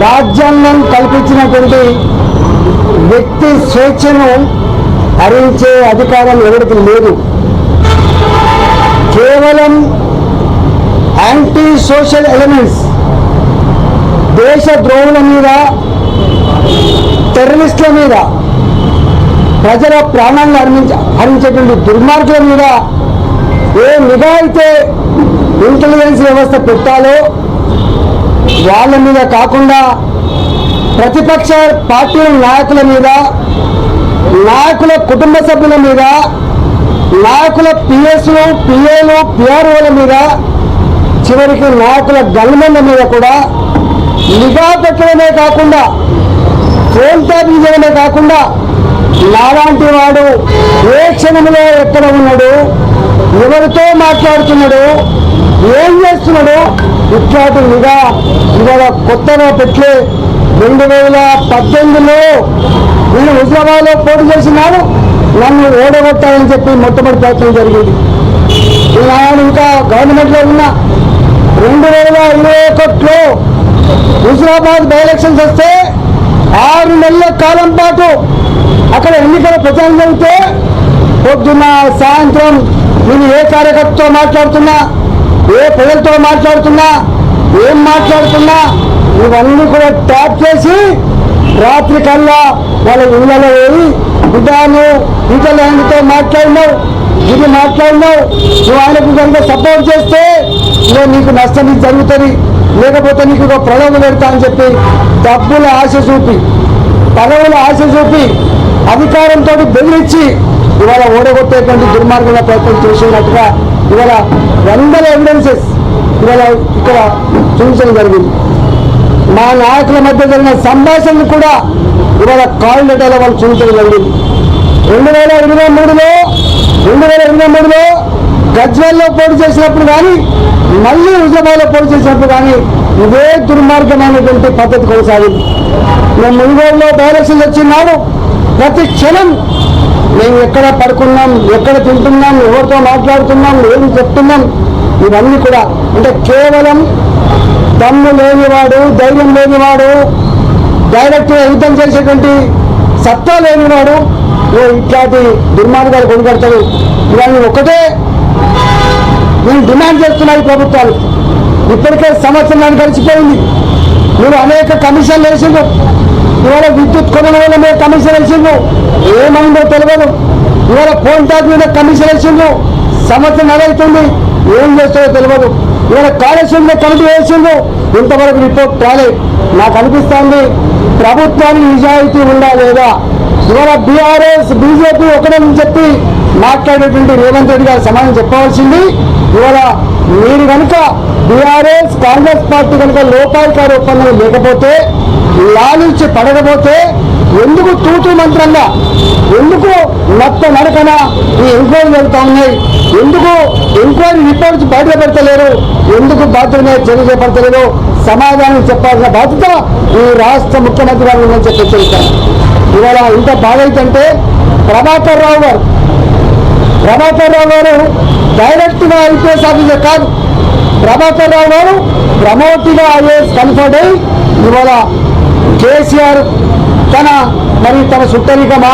రాజ్యాంగం కల్పించినటువంటి వ్యక్తి స్వేచ్ఛను హరించే అధికారం ఎవరికి లేదు. కేవలం యాంటీ సోషల్ ఎలిమెంట్స్, దేశ ద్రోహుల మీద, టెర్రరిస్టుల మీద, ప్రజల ప్రాణాలను హరించేటువంటి దుర్మార్గుల మీద ఏ నిఘా అయితే ఇంటెలిజెన్స్ వ్యవస్థ పెట్టాలో వాళ్ళ మీద కాకుండా ప్రతిపక్ష పార్టీ నాయకుల మీద, నాయకుల కుటుంబ సభ్యుల మీద, నాయకుల పిఎస్లు, పిఏలు, పిఆర్ఓల మీద, చివరికి నాయకుల గన్మెన్ల మీద కూడా నిఘా పెట్టడమే కాకుండా, ఫోన్ ట్యాపింగ్ చేయడమే కాకుండా నాలాంటి వాడు ఏ క్షణంలో ఎక్కడ ఉన్నాడు, ఎవరితో మాట్లాడుతున్నాడు, ఏం చేస్తున్నాడు, ఇట్లాంటి నిఘా ఇవాళ కొత్తగా పెట్టి 2018లో నేను హుజరాబాద్లో పోటీ చేసినాను, నన్ను ఓడగొట్టాలని చెప్పి మొట్టమొదటి ప్రయత్నం జరిగింది. నేను ఇంకా గవర్నమెంట్లో ఉన్నా. 2021లో హుజరాబాద్ బై ఎలక్షన్స్ వస్తే 6 నెలల కాలం పాటు అక్కడ ఎన్నికల ప్రచారం జరిగితే పొద్దున్న సాయంత్రం నేను ఏ కార్యకర్తతో మాట్లాడుతున్నా, ఏ ప్రజలతో మాట్లాడుతున్నా, ఏం మాట్లాడుతున్నా ఇవన్నీ కూడా ట్యాప్ చేసి రాత్రి కల్లా వాళ్ళ ఇళ్ళలో పోయి బిడ్డాను ఇతర ఆయనతో మాట్లాడినావు, ఇది మాట్లాడినావు, నువ్వు ఆయనకు కనుక సపోర్ట్ చేస్తే నీకు నష్టం జరుగుతుంది, లేకపోతే నీకు ఒక ప్రలోభం పెడతా అని చెప్పి డబ్బుల ఆశ చూపి, పదవుల ఆశ చూపి, అధికారంతో బెదిరించి ఇవాళ ఓడగొట్టేటువంటి దుర్మార్గంగా ప్రయత్నం చేసినట్టుగా ఇవాళ వందల ఎవిడెన్సెస్ ఇవాళ ఇక్కడ చూపించడం జరిగింది. మా నాయకుల మధ్య జరిగిన సంభాషణలు కూడా ఇవాళ కాల్ లెటర్లో వాళ్ళు చూపించడం జరిగింది. 2023లో గజ్వేల్లో పోటీ చేసినప్పుడు కానీ, మళ్ళీ హుజరాబాద్లో పోటీ చేసినప్పుడు కానీ ఇదే దుర్మార్గమైనటువంటి పద్ధతి కొనసాగింది. మేము మునుగోడులో డైరెక్షన్లు వచ్చినాడు, ప్రతి క్షణం మేము ఎక్కడ పడుకున్నాం, ఎక్కడ తింటున్నాం, ఎవరితో మాట్లాడుతున్నాం, ఏమి చెప్తున్నాం, ఇవన్నీ కూడా అంటే కేవలం దమ్ము లేనివాడు, ధైర్యం లేనివాడు, డైరెక్ట్గా యుద్ధం చేసేటువంటి సత్తా లేనివాడు ఇట్లాంటి దుర్మార్గాలు కొనుగొడతాడు. ఇవన్నీ ఒకటే నేను డిమాండ్ చేస్తున్నాను ప్రభుత్వాలు. ఇప్పటికే సంవత్సరం గడిచిపోయింది. మీరు అనేక కమిషన్లు వేసిండ్రు. ఇవాళ విద్యుత్ కొనుగోలు వల్ల మీద కమిషన్ వేసిండ్రు, ఏమైందో తెలియదు. ఇవాళ ఫోన్ ట్యాక్ మీద కమిషన్ వేసిండ్రు, సంవత్సరం అవుతుంది, ఏం చేస్తారో తెలియదు. ఇవాళ కాళేశ్వరంలో కమిటీ వేసిండ్రు, ఇంతవరకు రిపోర్ట్ రాలేదు. నాకు అనిపిస్తోంది ప్రభుత్వానికి నిజాయితీ ఉందా లేదా. ఇవాళ బీఆర్ఎస్ బీజేపీ ఒకటని చెప్పి మాట్లాడేటువంటి రేవంత్ రెడ్డి గారు సమాధానం చెప్పవలసింది. ఇవాళ మీరు కనుక బీఆర్ఎస్ కాంగ్రెస్ పార్టీ కనుక లోపాయికారి ఒప్పందం లేకపోతే, లాలించి పడకపోతే ఎందుకు తూతూ మంత్రంగా, ఎందుకు నత్త నడకన ఈ ఎంక్వైరీ జరుగుతూ ఉన్నాయి, ఎందుకు ఎంక్వైరీ రిపోర్ట్స్ బయట పెడతలేరు, ఎందుకు బాధ్యత మీద చర్య చేపడతలేరు, సమాధానం చెప్పాల్సిన బాధ్యత ఈ రాష్ట్ర ముఖ్యమంత్రి గారు ఉందని చెప్పి చెప్తాను. ఇవాళ ఇంత బాధ అయితే ప్రభాకర్ రావు గారు డైరెక్ట్గా ఐపీఎస్ ఆఫీసర్ కాదు. ప్రభాకర్ రావు గారు ప్రమోట్గా ఐఏఎస్ కన్ఫర్డ్ అయి ఇవాళ కేసీఆర్ తన సుట్టరికమా,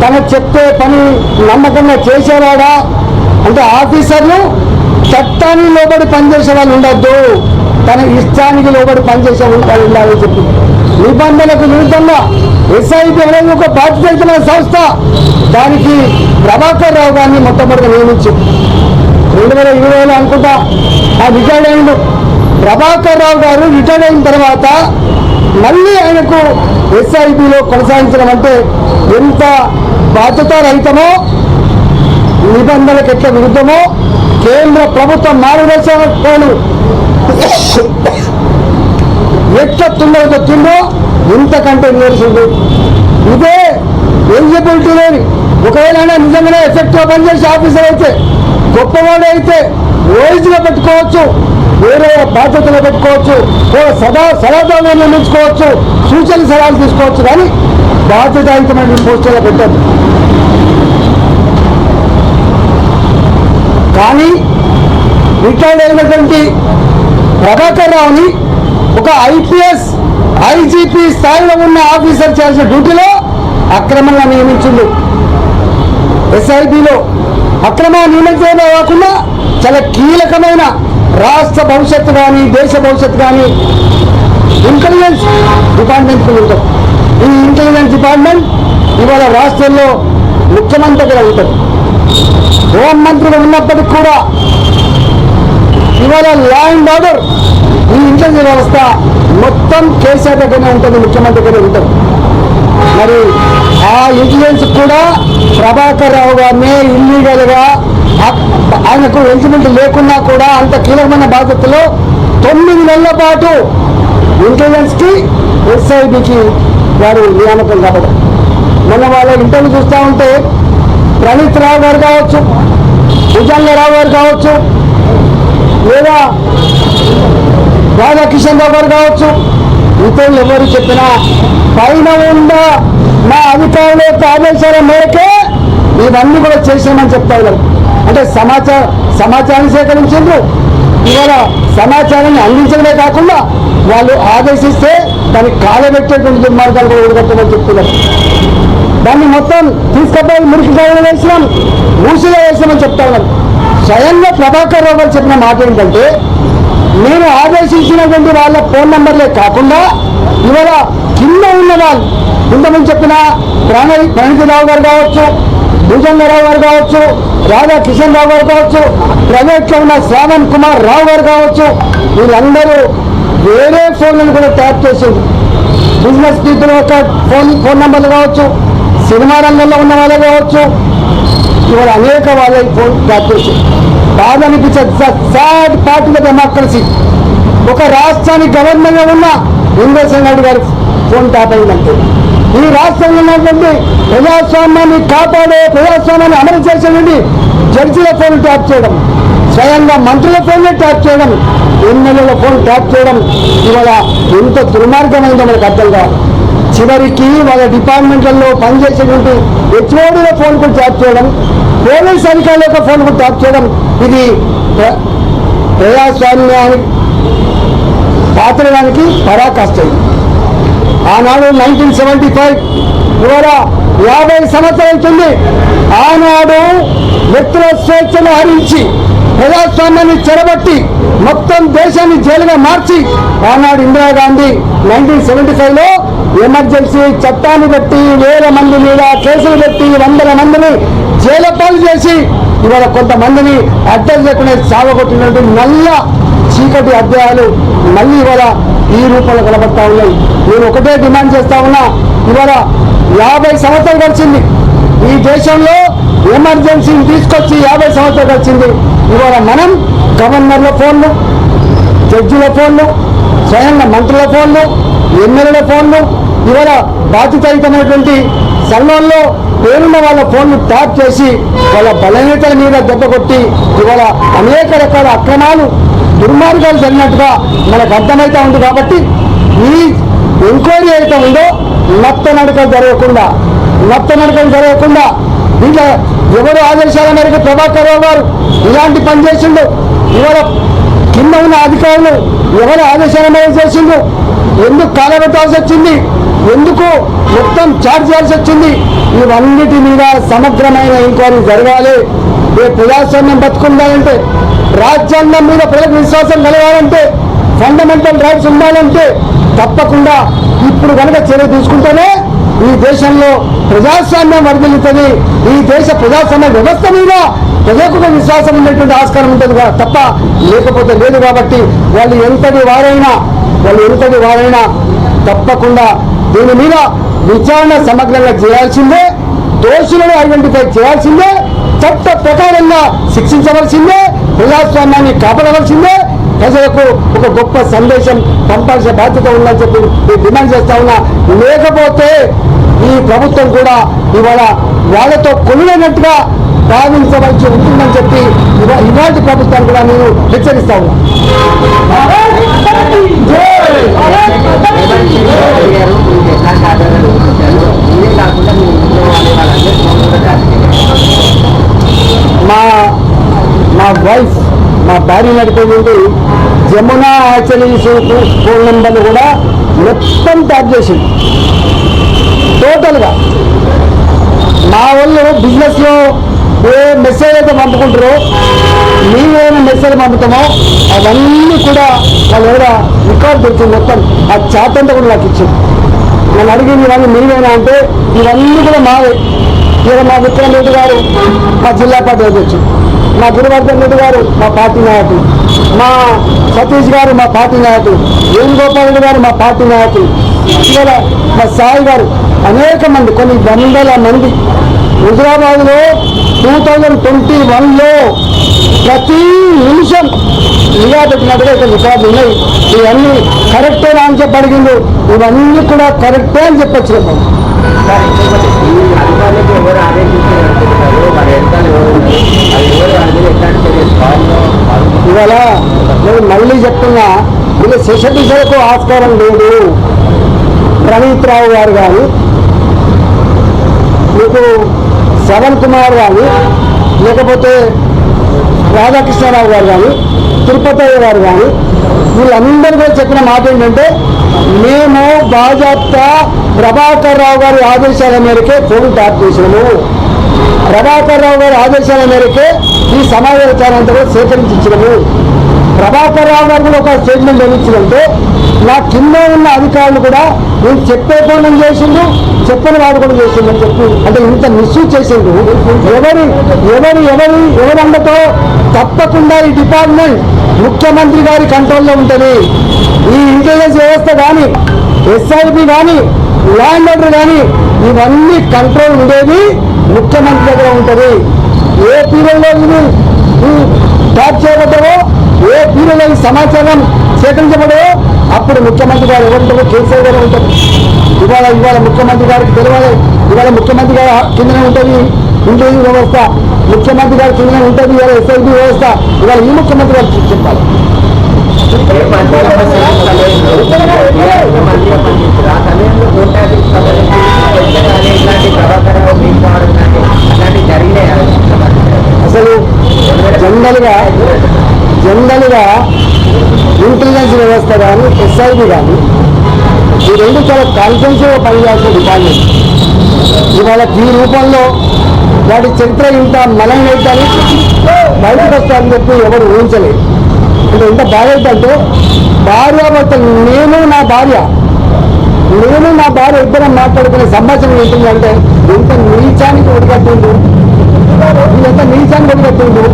తన చెప్తే పని నమ్మకంగా చేసేవాడా అంటే ఆఫీసర్లు చట్టానికి లోబడి పనిచేసే వాళ్ళు ఉండొద్దు, తన ఇష్టానికి లోబడి పనిచేసే వాళ్ళు ఉండాలని చెప్పి నిబంధనలకు విరుద్ధంగా ఎస్ఐబి అనేది ఒక బాధ్యతమైన సంస్థ, దానికి ప్రభాకర్ రావు గారిని మొట్టమొదటిగా నియమించి 2020లో అనుకుంటా ఆ రిటైర్డ్ అయిండు. ప్రభాకర్ రావు గారు రిటైర్డ్ అయిన తర్వాత మళ్ళీ ఆయనకు ఎస్ఐబిలో కొనసాగించడం అంటే ఎంత బాధ్యతారహితమో, నిబంధనలకు ఎట్లా విరుద్ధమో, కేంద్ర ప్రభుత్వ మార్గదర్శకాలు ఎట్లా తిందో ఇంతకంటే నిరసింది. ఇదే ఎలిజిబిలిటీ లేని, ఒకవేళ నిజంగానే ఎఫెక్టివ్గా పనిచేసే ఆఫీసర్ అయితే, గొప్పవాడు అయితే ఓయిజ్గా పెట్టుకోవచ్చు, వేరే బాధ్యతలు పెట్టుకోవచ్చు, సలహాదారులను నియమించుకోవచ్చు, సూచన సలహాలు తీసుకోవచ్చు, కానీ బాధ్యతాయుతమైన పోస్టులో పెట్టద్దు. కానీ రిటైర్డ్ అయినటువంటి ప్రభాకర్ రావుని ఒక ఐపీఎస్ ఐజీపీ స్థాయిలో ఉన్న ఆఫీసర్ చేయాల్సిన డ్యూటీలో అక్రమంగా నియమించిండు. ఎస్ఐబిలో అక్రమంగా నియమించడమే కాకుండా చాలా కీలకమైన రాష్ట్ర భవిష్యత్తు కానీ దేశ భవిష్యత్తు కానీ ఇంటెలిజెన్స్ డిపార్ట్మెంట్ ఉంటుంది. ఈ ఇంటెలిజెన్స్ డిపార్ట్మెంట్ ఇవాళ రాష్ట్రంలో ముఖ్యమంత్రి దగ్గర ఉంటుంది. హోంమంత్రిగా ఉన్నప్పటికీ కూడా ఇవాళ లా అండ్ ఆర్డర్ ఈ ఇంటెలిజెన్స్ వ్యవస్థ మొత్తం కేసీఆర్ దగ్గరనే ఉంటుంది, ముఖ్యమంత్రి దగ్గర ఉంటుంది. మరి ఆ ఇంటెలిజెన్స్ కూడా ప్రభాకర్ రావు గారిని ఇల్లీగల్గా ఆయనకు ఎలిజిబిలిటీ లేకున్నా కూడా అంత కీలకమైన బాధ్యతలో 9 నెలల పాటు ఇంటెలిజెన్స్కి ఎస్ఐబికి వారు నియామకం కావడం. మొన్న వాళ్ళ ఇంటర్వ్యూ చూస్తూ ఉంటే ప్రణీత్ రావు గారు కావచ్చు, భుజంగరావు గారు కావచ్చు, లేదా రాధాకిషన్ రావు గారు కావచ్చు, ఇతరులు ఎవరు చెప్పినా పైన ఉన్న మా అధికారుల యొక్క ఆదేశాల మేరకే ఇవన్నీ కూడా చేసామని చెప్తా ఉన్నారు. అంటే సమాచారాన్ని సేకరించారు. ఇవాళ సమాచారాన్ని అందించడమే కాకుండా వాళ్ళు ఆదేశిస్తే దాన్ని కాలబెట్టేటువంటి దుర్మార్గాలు కూడా ఊడగొట్టమని చెప్తున్నారు. దాన్ని మొత్తం తీసుకపోయి మురికి కాలంలో వేసినాం, మూసిలో వేసామని చెప్తా ఉన్నారు. స్వయంగా ప్రభాకర్ రావు గారు చెప్పిన మాట ఏంటంటే, నేను ఆదేశించినటువంటి వాళ్ళ ఫోన్ నంబర్లే కాకుండా ఇవాళ కింద ఉన్న వాళ్ళు ఇంతకుముందు చెప్పిన ప్రణీతరావు గారు కావచ్చు, భుజంగరావు గారు కావచ్చు, రాధాకిషన్ రావు గారు కావచ్చు, ప్రైవేట్లో ఉన్న శ్రావణ్ కుమార్ రావు గారు కావచ్చు, వీళ్ళందరూ వేరే ఫోన్లను కూడా ట్యాప్ చేసింది. బిజినెస్ పీపుల్ యొక్క ఫోన్ నంబర్లు కావచ్చు, సినిమా రంగంలో ఉన్న వాళ్ళు కావచ్చు, ఇవాళ అనేక వాళ్ళ ఫోన్ ట్యాప్ చేసి బాధ అనిపించే సాడ్ పార్టీ ఆఫ్ డెమోక్రసీ. ఒక రాష్ట్రానికి గవర్నర్గా ఉన్న ఇంద్రసేన్ రెడ్డి గారి ఫోన్ ట్యాప్ అయిందంటే ఈ రాష్ట్రంలో ఉన్నటువంటి ప్రజాస్వామ్యాన్ని కాపాడే ప్రజాస్వామ్యాన్ని అమలు చేసేటువంటి జడ్జిల ఫోన్ ట్యాప్ చేయడం, స్వయంగా మంత్రుల ఫోన్లే ట్యాప్ చేయడం, ఎమ్మెల్యేల ఫోన్ ట్యాప్ చేయడం ఇవాళ ఎంత దుర్మార్గమైందో మనకు అర్థం కావాలి. చివరికి వాళ్ళ డిపార్ట్మెంట్లలో పనిచేసేటువంటి హెచ్ఓడీల ఫోన్ కూడా ట్యాప్ చేయడం, పోలీస్ అధికారుల యొక్క ఫోన్ కూడా ట్యాప్ చేయడం, ఇది ప్రజాస్వామ్యానికి పాత్రడానికి పరాకాష్ట. ఆనాడు 1975 ఇవాళ 50 సంవత్సరాలు అవుతుంది. ఆనాడు వ్యక్తుల స్వేచ్ఛను హరించి ప్రజాస్వామ్యాన్ని చెరబట్టి మొత్తం దేశాన్ని జైలుగా మార్చి ఆనాడు ఇందిరాగాంధీ 1975లో ఎమర్జెన్సీ చట్టాన్ని బట్టి వేల మంది మీద కేసులు పెట్టి 100 మందిని జైలు పాలు చేసి ఇవాళ కొంతమందిని అడ్డం లేకుండా సాగొట్టినట్టు నల్ల చీకటి అధ్యాయాలు మళ్ళీ ఇవాళ ఈ రూపంలో కనబడతా ఉన్నాయి. నేను ఒకటే డిమాండ్ చేస్తా ఉన్నా, ఇవాళ 50 సంవత్సరాలు గడిచింది ఈ దేశంలో ఎమర్జెన్సీని తీసుకొచ్చి 50 సంవత్సరాలు గడిచింది. ఇవాళ మనం గవర్నర్ల ఫోన్లు, జడ్జిల ఫోన్లు, స్వయంగా మంత్రుల ఫోన్లు, ఎమ్మెల్యేల ఫోన్లు, ఇవాళ బాధ్యతాయుతమైనటువంటి సంఘంలో పేరున్న వాళ్ళ ఫోన్లు ట్యాప్ చేసి వాళ్ళ బలహీనతల మీద దెబ్బ కొట్టి ఇవాళ అనేక రకాల అక్రమాలు దుర్మార్గాలు జరిగినట్టుగా మనకు అర్థమవుతా ఉంది. కాబట్టి ఈ ఎంక్వైరీ అయితే ఉందో నత్తనడకలు జరగకుండా ఇంకా ఎవరు ఆదేశాల మేరకు ప్రభాకర్ రావు గారు ఇలాంటి పని చేసిండు, ఇవాళ కింద ఉన్న అధికారులు ఎవరు ఆదేశాల మేరకు చేసిండు, ఎందుకు కాలబెట్టాల్సి వచ్చింది, ఎందుకు మొత్తం చార్జ్ చేయాల్సి వచ్చింది, ఇవన్నిటి మీద సమగ్రమైన ఎంక్వైరీ జరగాలి. ప్రజాస్వామ్యం బతుకుండాలంటే, రాజ్యాంగం మీద ప్రజలకు విశ్వాసం కలగాలంటే, ఫండమెంటల్ రైట్స్ ఉండాలంటే తప్పకుండా ఇప్పుడు కనుక చర్య తీసుకుంటేనే ఈ దేశంలో ప్రజాస్వామ్యం వర్ధిల్లుతుంది. ఈ దేశ ప్రజాస్వామ్య వ్యవస్థ మీద ప్రజలకు విశ్వాసం ఉండేటువంటి ఆస్కారం ఉంటుంది తప్ప లేకపోతే లేదు. కాబట్టి వాళ్ళు ఎంతటి వారైనా తప్పకుండా దీని మీద విచారణ సమగ్రంగా చేయాల్సిందే, దోషులను ఐడెంటిఫై చేయాల్సిందే, చట్ట ప్రకారంగా శిక్షించవలసిందే, ప్రజాస్వామ్యాన్ని కాపాడవలసిందే, ప్రజలకు ఒక గొప్ప సందేశం పంపాల్సిన బాధ్యత ఉందని చెప్పి డిమాండ్ చేస్తా ఉన్నా. లేకపోతే ఈ ప్రభుత్వం కూడా ఇవాళ వాళ్ళతో కొలువైనట్టుగా భావించవలసి ఉంటుందని చెప్పి ఇవాటి ప్రభుత్వాన్ని కూడా నేను హెచ్చరిస్తా ఉన్నా. మా వైఫ్, మా భార్య నడిపేది జమునా హ్యాచరీస్ ఫోన్ నెంబర్లు కూడా మొత్తం ట్యాప్ చేసింది టోటల్గా. మా వాళ్ళు బిజినెస్లో ఏ మెసేజ్ అయితే పంపుకుంటారో మేమేమైనా మెసేజ్ పంపుతామో అవన్నీ కూడా వాళ్ళు ఎవరా రికార్డు దొరికింది మొత్తం. ఆ చాట్ అంతా కూడా నాకు ఇచ్చింది. నన్ను అడిగింది ఇవన్నీ మీవేనా అంటే ఇవన్నీ కూడా మావే. ఇక మా విక్రమ్ రెడ్డి గారు మా జిల్లా పార్టీ అధ్యక్షుడు, మా గురువర్ధన్ రెడ్డి గారు మా పార్టీ నాయకులు, మా సతీష్ గారు మా పార్టీ నాయకులు, వేణుగోపాల్ రెడ్డి గారు మా పార్టీ నాయకులు, ఇవాళ మా సాయి గారు, అనేక మంది, కొన్ని వందల మంది. హైదరాబాద్లో 2021లో ప్రతి నిమిషం నిఘా పెట్టినట్టుగా ఇక్కడ రికార్డులు ఉన్నాయి. ఇవన్నీ కరెక్టేనా అని చెప్పి అడిగిండు. ఇవన్నీ కూడా కరెక్టే అని చెప్పొచ్చు. ఇవాళ నేను మళ్ళీ చెప్తున్నా, వీళ్ళు శిశుకు ఆస్కారం లేదు. ప్రణీత్ రావు గారు కానీ, మీకు శ్రవణ్ కుమార్ కానీ, లేకపోతే రాధాకృష్ణరావు గారు కానీ, తిరుపతయ్య గారు కానీ, వీళ్ళందరూ కూడా చెప్పిన మాట ఏంటంటే మేము బాజాప్తా ప్రభాకర్ రావు గారి ఆదేశాల మేరకే ఫోన్ ట్యాప్ చేసాము. ప్రభాకర్ రావు గారి ఆదేశాల మేరకే ఈ సమావేశాలంతా కూడా సేకరించినాము. ప్రభాకర్ రావు గారు కూడా ఒక స్టేట్మెంట్ ఏమిచ్చిందంటే నా కింద ఉన్న అధికారులు కూడా నేను చెప్పే పనులు చేసిండు, చెప్పని వాడు కూడా చేసిండు అని చెప్పి, అంటే ఇంత మిస్యూజ్ చేసిండు. ఎవరి అండతో తప్పకుండా ఈ డిపార్ట్మెంట్ ముఖ్యమంత్రి గారి కంట్రోల్లో ఉంటుంది. ఈ ఇంటెలిజెన్స్ వ్యవస్థ కానీ, ఎస్ఐబి కానీ, ల్యాండ్ ఆర్డర్ కానీ, ఇవన్నీ కంట్రోల్ ఉండేది ముఖ్యమంత్రి దగ్గర ఉంటుంది. ఏ పీరియడ్లో ఇది ట్యాప్ చేయబడ్డావో, ఏ పీరియడ్లో ఈ సమాచారం సేకరించబడవో అప్పుడు ముఖ్యమంత్రి గారు ఎవరుంటారో కేసీఆర్ గారు ఉంటారు. ఇవాళ ముఖ్యమంత్రి గారికి తెలియాలి. ఇవాళ ముఖ్యమంత్రి గారి కిందనే ఉంటుంది ఇంటెలిజెన్స్ వ్యవస్థ, ముఖ్యమంత్రి గారి కిందనే ఉంటుంది ఇవాళ ఎస్ఐబి వ్యవస్థ. ఇవాళ ఈ ముఖ్యమంత్రి గారు చెప్పాలి. అసలు జనరల్గా ఇంటెలిజెన్స్ వ్యవస్థ కానీ, ఎస్ఐబి కానీ, ఈ రెండు చాలా కాన్ఫిడెన్స్గా పనిచేయాల్సిన డిపార్ట్మెంట్. ఇవాళ ఈ రూపంలో వాటి చరిత్ర ఇంత మనంగైతాన్ని బయటకు వస్తారని చెప్పి ఎవరు ఊహించలేదు. అంటే ఎంత బాధ అంటే భార్యాభర్తలు, నేను నా భార్య ఇద్దరం మాట్లాడుకునే సంభాషణ ఏంటంటే ఎంత నీచానికి ఒడిగట్టిండు, ఎంత నీచానికి ఒడిగట్టిండు.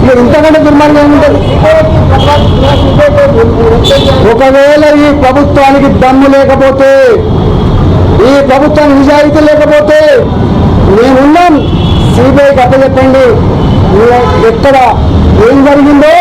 ఇక ఇంతకంటే దుర్మార్గం ఏముంటుంది? ఒకవేళ ఈ ప్రభుత్వానికి దమ్ము లేకపోతే, ఈ ప్రభుత్వానికి నిజాయితీ లేకపోతే మేమున్నాం, సిబిఐకి అప్పచెప్పండి. ఎక్కడ ఏం జరిగిందో,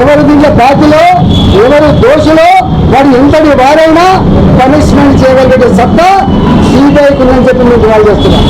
ఎవరు దీంట్లో బాధ్యులో, ఎవరు దోషులో, వాడు ఎంతటి వారైనా పనిష్మెంట్ చేయగలిగే సత్తా సిబిఐకి ఉందని చెప్పి మీకు వాళ్ళు చేస్తున్నారు.